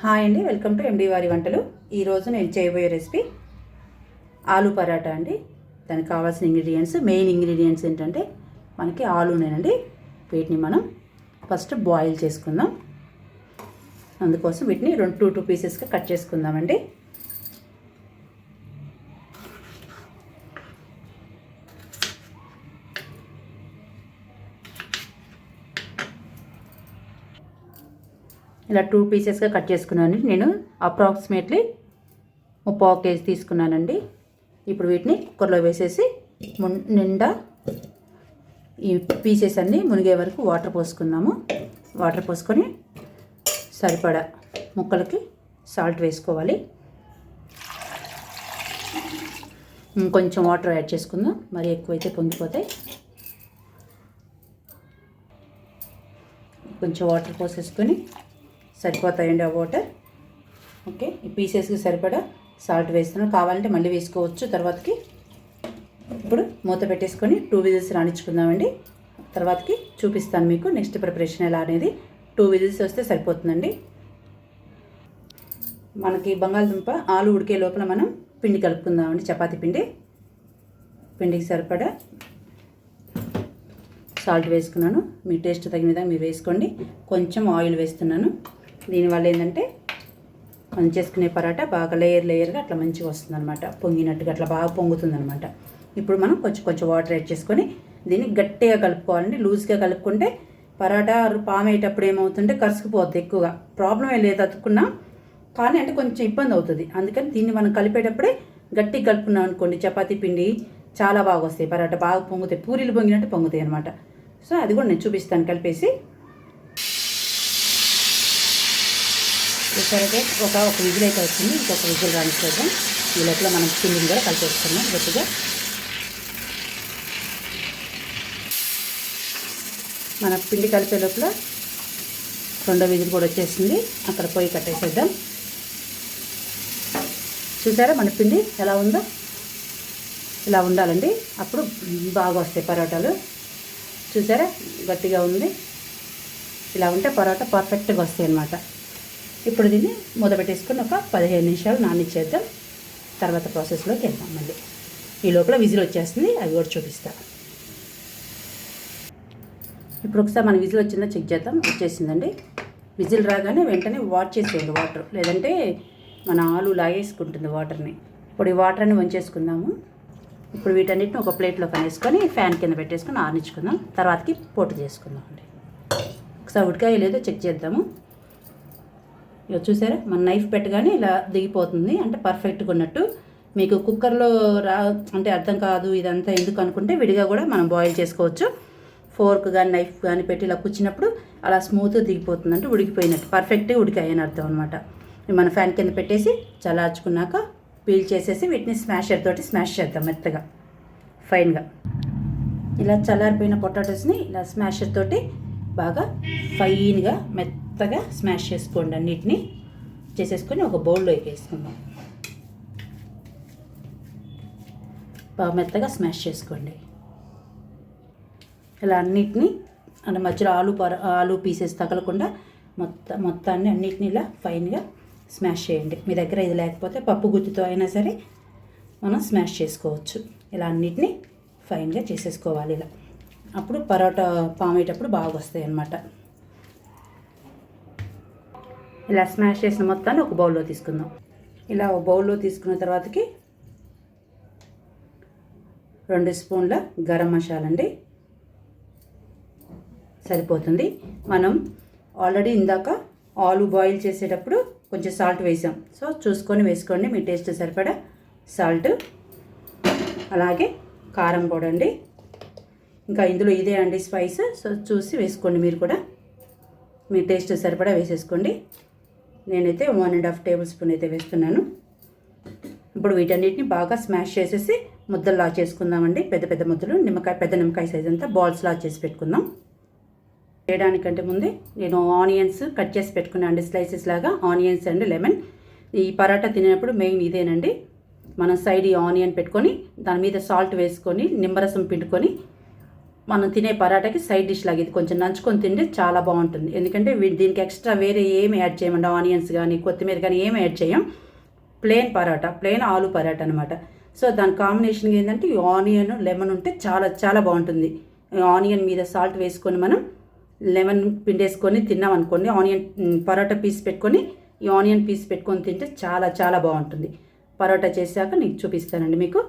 Hi అండి, welcome to MD వారి వంటలు. ఈరోజు నేను చేయబోయే రెసిపీ ఆలూ పరాటా అండి. దానికి కావాల్సిన మెయిన్ ఇంగ్రీడియంట్స్ ఏంటంటే మనకి ఆలూనేనండి. వీటిని మనం ఫస్ట్ బాయిల్ చేసుకుందాం. అందుకోసం వీటిని టూ పీసెస్గా కట్ చేసుకుందామండి. ఇలా 2 పీసెస్గా కట్ చేసుకున్నాను. నేను అప్రాక్సిమేట్లీ 3/4 కేజీ తీసుకున్నానండి. ఇప్పుడు వీటిని కుక్కర్లో వేసేసి నిండా ఈ పీసెస్ అన్నీ మునిగే వరకు వాటర్ పోసుకుందాము. వాటర్ పోసుకొని సరిపడా ముక్కలకి సాల్ట్ వేసుకోవాలి. కొంచెం వాటర్ యాడ్ చేసుకుందాం, మరి ఎక్కువైతే పొంగిపోతాయి. కొంచెం వాటర్ పోసేసుకొని సరిపోతాయండి ఆ వాటర్. ఓకే, ఈ పీసెస్కి సరిపడా సాల్ట్ వేస్తున్నాను. కావాలంటే మళ్ళీ వేసుకోవచ్చు తర్వాతకి. ఇప్పుడు మూత పెట్టేసుకొని 2 విజిల్స్ రాణించుకుందామండి. తర్వాతకి చూపిస్తాను మీకు నెక్స్ట్ ప్రిపరేషన్ ఎలా అనేది. 2 విజిల్స్ వస్తే సరిపోతుందండి. మనకి బంగాళదుంప ఆలు ఉడికే లోపల మనం పిండి కలుపుకుందామండి. చపాతీ పిండికి సరిపడా సాల్ట్ వేసుకున్నాను. మీ టేస్ట్ తగిన విధంగా మీరు వేసుకోండి. కొంచెం ఆయిల్ వేస్తున్నాను. దీనివల్ల ఏంటంటే మనం చేసుకునే పరాటా బాగా లేయర్గా అట్లా మంచిగా వస్తుంది అనమాట. పొంగినట్టుగా అట్లా బాగా పొంగుతుంది అనమాట. ఇప్పుడు మనం కొంచెం వాటర్ యాడ్ చేసుకొని దీన్ని గట్టిగా కలుపుకోవాలండి. లూజ్గా కలుపుకుంటే పరాటా పామేటప్పుడు ఏమవుతుంటే కరుసుకుపోద్ది. ఎక్కువగా ప్రాబ్లం ఏం లేదు, అతుక్కున్నా కానీ అంటే కొంచెం ఇబ్బంది అవుతుంది. అందుకని దీన్ని మనం కలిపేటప్పుడే గట్టిగా కలుపుకున్నాం అనుకోండి, చపాతీ పిండి చాలా బాగా వస్తాయి. పరాటా బాగా పొంగుతాయి, పూరీలు పొంగినట్టు పొంగుతాయి అనమాట. సో అది కూడా నేను చూపిస్తాను కలిపేసి. సరే, ఒక విజిల్ అయితే వచ్చింది. ఇంకొక విజిల్ రానిచ్చేద్దాం. ఈ లోపల మనం పిండిని కూడా కలిపేసుకున్నాం గట్టిగా. మన పిండి కలిపే లోపల 2వ విజిల్ కూడా వచ్చేసింది. అక్కడ పొయ్యి కట్టేసేద్దాం. చూసారా మన పిండి ఎలా ఉందో? ఇలా ఉండాలండి, అప్పుడు బాగా వస్తాయి పరోటాలు. చూసారా గట్టిగా ఉంది. ఇలా ఉంటే పరోటా పర్ఫెక్ట్గా వస్తాయి అన్నమాట. ఇప్పుడు దీన్ని మూత పెట్టేసుకొని ఒక 15 నిమిషాలు నానిచ్చేద్దాం. తర్వాత ప్రాసెస్లోకి వెళ్దాం. మళ్ళీ ఈ లోపల విజిల్ వచ్చేస్తుంది, అవి కూడా చూపిస్తా. ఇప్పుడు ఒకసారి మన విజిల్ వచ్చిందో చెక్ చేద్దాం. వచ్చేసిందండి. విజిల్ రాగానే వెంటనే వాష్ చేసేయండి వాటర్, లేదంటే మన ఆలు లాగేసుకుంటుంది వాటర్ని. ఇప్పుడు ఈ వాటర్ని వంచేసుకుందాము. ఇప్పుడు వీటన్నిటిని ఒక ప్లేట్లో కనేసుకొని ఫ్యాన్ కింద పెట్టేసుకొని ఆరించుకుందాం. తర్వాతకి పొట్టు చేసుకుందాం అండి. ఒకసారి ఉడికాయ లేదో చెక్ చేద్దాము. ఇక చూసారా, మన నైఫ్ పెట్టగానే ఇలా దిగిపోతుంది, అంటే పర్ఫెక్ట్గా ఉన్నట్టు. మీకు కుక్కర్లో అంటే అర్థం కాదు ఇదంతా ఎందుకు అనుకుంటే విడిగా కూడా మనం బాయిల్ చేసుకోవచ్చు. ఫోర్క్ కానీ నైఫ్ కానీ పెట్టి ఇలా కూర్చున్నప్పుడు అలా స్మూత్గా దిగిపోతుంది, అంటే ఉడికిపోయినట్టు పర్ఫెక్ట్గా ఉడికాయని అర్థం అనమాట. మన ఫ్యాన్ కింద పెట్టేసి చల్లార్చుకున్నాక పీల్ చేసేసి వీటిని స్మాషర్ తోటి స్మాష్ చేద్దాం మెత్తగా ఫైన్గా. ఇలా చల్లారిపోయిన పొటాటోస్ని ఇలా స్మాషర్ తోటి బాగా ఫైన్గా మెత్తగా స్మాష్ చేసుకోండి. అన్నిటినీ చేసేసుకొని ఒక బౌల్లో వేసుకుందాం. బాగా మెత్తగా స్మాష్ చేసుకోండి. ఇలా అన్నిటినీ అంటే మధ్యలో ఆలు పీసెస్ తగలకుండా మొత్తాన్ని అన్నిటిని ఇలా ఫైన్గా స్మాష్ చేయండి. మీ దగ్గర ఇది లేకపోతే పప్పు గుత్తితో అయినా సరే మనం స్మాష్ చేసుకోవచ్చు. ఇలా అన్నిటినీ ఫైన్గా చేసేసుకోవాలి. ఇలా అప్పుడు పరోటా పామేటప్పుడు బాగా వస్తాయి అన్నమాట. ఇలా స్మాష్ చేసిన మొత్తాన్ని ఒక బౌల్లో తీసుకుందాం. ఇలా ఒక బౌల్లో తీసుకున్న తర్వాతకి 2 స్పూన్ల గరం మసాలా అండి సరిపోతుంది. మనం ఆల్రెడీ ఇందాక ఆలు బాయిల్ చేసేటప్పుడు కొంచెం సాల్ట్ వేసాం, సో చూసుకొని వేసుకోండి. మీ టేస్ట్ సరిపడా సాల్ట్, అలాగే కారం పొడి అండి. ఇంకా ఇందులో ఇదే అండి స్పైస్, సో చూసి వేసుకోండి. మీరు కూడా మీ టేస్ట్ సరిపడా వేసేసుకోండి. నేనైతే 1.5 టేబుల్ స్పూన్ అయితే వేస్తున్నాను. ఇప్పుడు వీటన్నిటిని బాగా స్మాష్ చేసేసి ముద్దల్లా చేసుకుందామండి. పెద్ద ముద్దలు, పెద్ద నిమ్మకాయ సైజ్ అంతా బాల్స్లా చేసి పెట్టుకుందాం. చేయడానికంటే ముందే నేను ఆనియన్స్ కట్ చేసి పెట్టుకున్నాను అండి, స్లైసెస్ లాగా. Onions and lemon. ఈ పరాటా తినేటప్పుడు మెయిన్ ఇదేనండి. మనం సైడ్ ఈ ఆనియన్ పెట్టుకొని దాని మీద సాల్ట్ వేసుకొని నిమ్మరసం పిండుకొని మనం తినే పరాటాకి సైడ్ డిష్ లాగా ఇది కొంచెం నంచుకొని తింటే చాలా బాగుంటుంది. ఎందుకంటే దీనికి ఎక్స్ట్రా వేరే ఏమి యాడ్ చేయమండి, ఆనియన్స్ కానీ కొత్తిమీర కానీ ఏమి యాడ్ చేయం. ప్లెయిన్ పరాటా, ప్లెయిన్ ఆలు పరాటా అనమాట. సో దాని కాంబినేషన్ ఏంటంటే ఆనియన్ లెమన్ ఉంటే చాలా చాలా బాగుంటుంది. ఆనియన్ మీద సాల్ట్ వేసుకొని మనం లెమన్ పిండేసుకొని తిన్నాం అనుకోండి, ఆనియన్ పరోటా పీస్ పెట్టుకొని ఈ ఆనియన్ పీస్ పెట్టుకొని తింటే చాలా చాలా బాగుంటుంది. పరోటా చేశాక నీకు చూపిస్తానండి మీకు.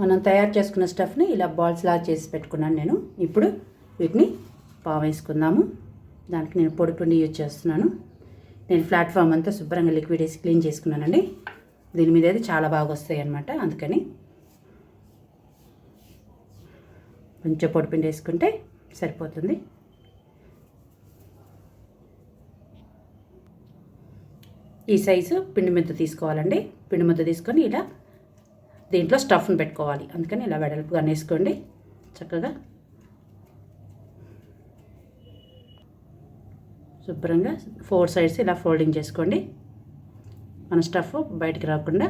మనం తయారు చేసుకున్న స్టఫ్ని ఇలా బాల్స్ లాగా చేసి పెట్టుకున్నాను నేను. ఇప్పుడు వీటిని పావు వేసుకుందాము. దానికి నేను పొడి పిండి యూజ్ చేస్తున్నాను. నేను ప్లాట్ఫామ్ అంతా శుభ్రంగా లిక్విడ్ వేసి క్లీన్ చేసుకున్నానండి. దీని మీద అయితే చాలా బాగా వస్తాయి అన్నమాట. అందుకని కొంచెం పొడిపిండి వేసుకుంటే సరిపోతుంది. ఈ సైజు పిండి ముద్ద తీసుకోవాలండి. పిండి ముద్ద తీసుకొని ఇలా దీంట్లో స్టఫ్ని పెట్టుకోవాలి. అందుకని ఇలా వెడల్పుగా వేసుకోండి. చక్కగా శుభ్రంగా 4 సైడ్స్ ఇలా ఫోల్డింగ్ చేసుకోండి. మన స్టఫ్ బయటికి రాకుండా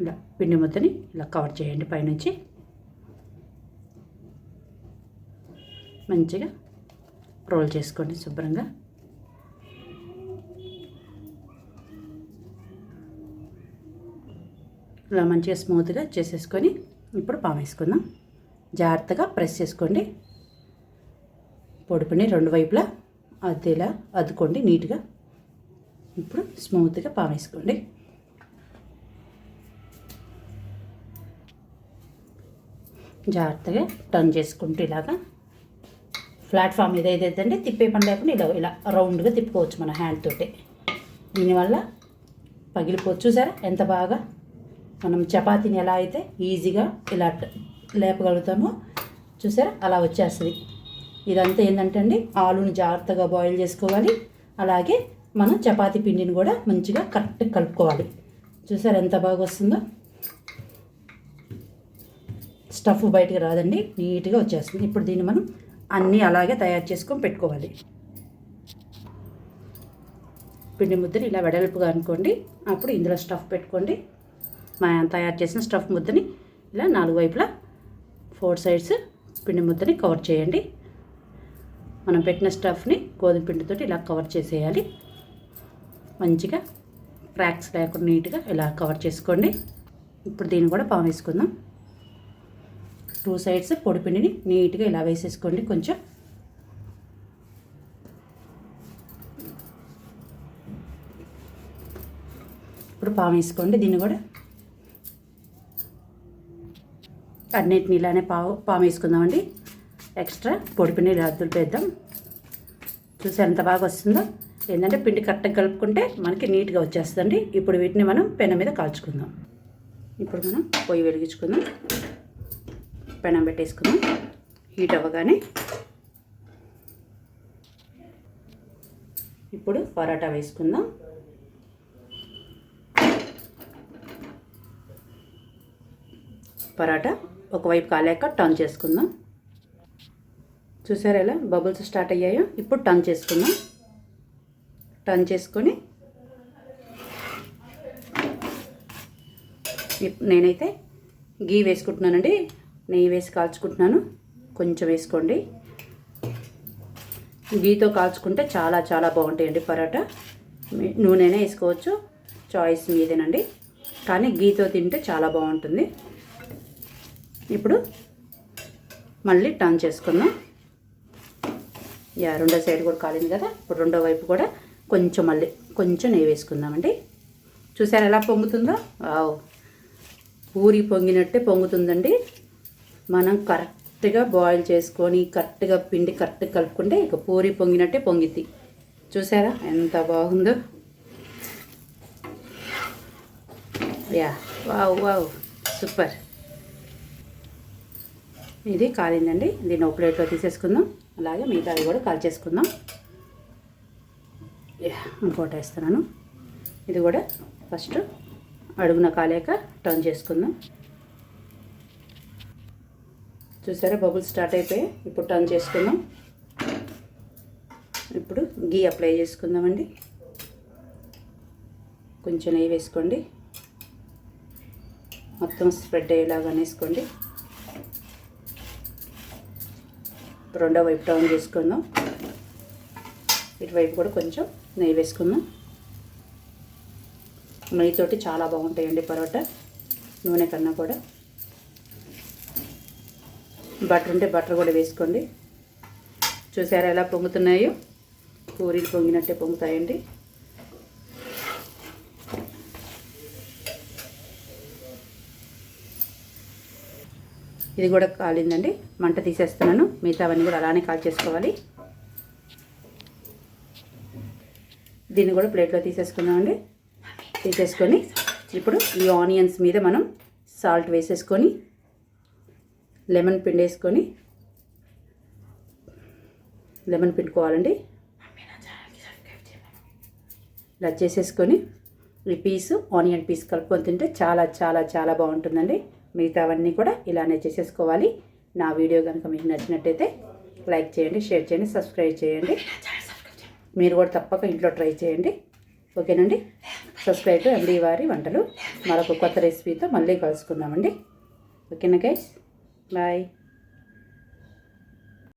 ఇలా పిండి ముద్దని ఇలా కవర్ చేయండి. పైనుంచి మంచిగా రోల్ చేసుకోండి శుభ్రంగా. ఇలా మంచిగా స్మూత్గా చేసేసుకొని ఇప్పుడు పాము వేసుకుందాం. జాగ్రత్తగా ప్రెస్ చేసుకోండి. పొడిపిని 2 వైపులా అదేలా అద్దుకోండి నీట్గా. ఇప్పుడు స్మూత్గా పాము వేసుకోండి. జాగ్రత్తగా టర్న్ చేసుకుంటూ ఇలాగా ప్లాట్ఫామ్ ఏదైతే అంటే తిప్పే పని లేకుండా ఇలా రౌండ్గా తిప్పుకోవచ్చు మన హ్యాండ్ తోటే. దీనివల్ల పగిలిపోవచ్చు. చూసారా ఎంత బాగా మనం చపాతీని ఎలా అయితే ఈజీగా ఇలా లేపగలుగుతామో చూసారా అలా వచ్చేస్తుంది. ఇదంతా ఏంటంటే అండి, ఆలుని జాగ్రత్తగా బాయిల్ చేసుకోవాలి. అలాగే మనం చపాతీ పిండిని కూడా మంచిగా కరెక్ట్గా కలుపుకోవాలి. చూసారా ఎంత బాగా వస్తుందో. స్టఫ్ బయటకు రాదండి, నీట్గా వచ్చేస్తుంది. ఇప్పుడు దీన్ని మనం అన్నీ అలాగే తయారు చేసుకొని పెట్టుకోవాలి. పిండి ముద్దని ఇలా వెడల్పుగా అనుకోండి. అప్పుడు ఇందులో స్టఫ్ పెట్టుకోండి. మనం తయారు చేసిన స్టఫ్ ముద్దని ఇలా 4 వైపులా 4 సైడ్స్ పిండి ముద్దని కవర్ చేయండి. మనం పెట్టిన స్టఫ్ని గోధుమ పిండితో ఇలా కవర్ చేసేయాలి. మంచిగా క్రాక్స్ లేకుండా నీట్గా ఇలా కవర్ చేసుకోండి. ఇప్పుడు దీన్ని కూడా పాము వేసుకుందాం. 2 సైడ్స్ పొడి పిండిని నీట్గా ఇలా వేసేసుకోండి. కొంచెం ఇప్పుడు పాము వేసుకోండి. దీన్ని కూడా అన్నిటిని ఇలానే పాము వేసుకుందామండి. ఎక్స్ట్రా పొడి పిండి ఇలా దులిపేద్దాం. చూసి ఎంత బాగా వస్తుందో. ఏంటంటే పిండి కరెక్ట్గా కలుపుకుంటే మనకి నీట్గా వచ్చేస్తుందండి. ఇప్పుడు వీటిని మనం పెనం మీద కాల్చుకుందాం. ఇప్పుడు మనం పొయ్యి వెలిగించుకుందాం. పెనం పెట్టేసుకుందాం. హీట్ అవ్వగానే ఇప్పుడు పరాటా వేసుకుందాం. పరాటా ఒకవైపు కాలేక టర్న్ చేసుకుందాం. చూసారా ఎలా బబుల్స్ స్టార్ట్ అయ్యాయో. ఇప్పుడు టర్న్ చేసుకుందాం. టర్న్ చేసుకొని నేనైతే గీ వేసుకుంటున్నానండి. నెయ్యి వేసి కాల్చుకుంటున్నాను. కొంచెం వేసుకోండి. గీతో కాల్చుకుంటే చాలా చాలా బాగుంటాయండి పరాటా. నూనెనే వేసుకోవచ్చు, చాయిస్ మీదేనండి. కానీ గీతో తింటే చాలా బాగుంటుంది. ఇప్పుడు మళ్ళీ టర్న్ చేసుకుందాం. రెండో సైడ్ కూడా కాలింది కదా. ఇప్పుడు రెండో వైపు కూడా కొంచెం మళ్ళీ కొంచెం నెయ్యి వేసుకుందామండి. చూసారా ఎలా పొంగుతుందో. పూరి పొంగినట్టే పొంగుతుందండి. మనం కరెక్ట్గా బాయిల్ చేసుకొని కరెక్ట్గా పిండి కరెక్ట్గా కలుపుకుంటే ఇక పూరి పొంగినట్టే పొంగిద్ది. చూసారా ఎంత బాగుందో. Wow super. ఇది కాలిందండి. దీన్ని ఒక ప్లేట్లో తీసేసుకుందాం. అలాగే మిగతాది కూడా కాల్చేసుకుందాం. ఇంకోటి వేస్తున్నాను. ఇది కూడా ఫస్ట్ అడుగున కాలేక టర్న్ చేసుకుందాం. చూసారా బబుల్స్ స్టార్ట్ అయిపోయాయి. ఇప్పుడు టర్న్ చేసుకుందాం. ఇప్పుడు గీ అప్లై చేసుకుందామండి. కొంచెం నెయ్యి వేసుకోండి. మొత్తం స్ప్రెడ్ అయ్యేలాగా వేసుకోండి. రెండో వైపు టర్న్ చేసుకుందాం. ఇటువైపు కూడా కొంచెం నెయ్యి వేసుకుందాం. నెయ్యితోటి చాలా బాగుంటాయండి పరోటా, నూనె కన్నా కూడా. బటర్ ఉంటే బటర్ కూడా వేసుకోండి. చూసారా ఎలా పొంగుతున్నాయో? పూరీలు పొంగినట్టే పొంగుతాయండి. ఇది కూడా కాలిందండి, మంట తీసేస్తున్నాను. మిగతావన్నీ కూడా అలానే కాల్ చేసుకోవాలి. దీన్ని కూడా ప్లేట్లో తీసేసుకుందామండి. తీసేసుకొని ఇప్పుడు ఈ ఆనియన్స్ మీద మనం సాల్ట్ వేసేసుకొని లెమన్ పిండేసుకొని లెమన్ పిండుకోవాలండి. ఇలా చేసేసుకొని ఈ పీసు ఆనియన్ పీస్ కలుపుకొని తింటే చాలా చాలా చాలా బాగుంటుందండి. మిగతావన్నీ కూడా ఇలానే చేసేసుకోవాలి. నా వీడియో కనుక మీకు నచ్చినట్టయితే లైక్ చేయండి, షేర్ చేయండి, సబ్స్క్రైబ్ చేయండి. మీరు కూడా తప్పక ఇంట్లో ట్రై చేయండి. ఓకేనండి. సబ్స్క్రైబ్ టు ఎండి వారి వంటలు. మరొక కొత్త రెసిపీతో మళ్ళీ కలుసుకుందామండి. ఓకేనా గైస్? బాయ్.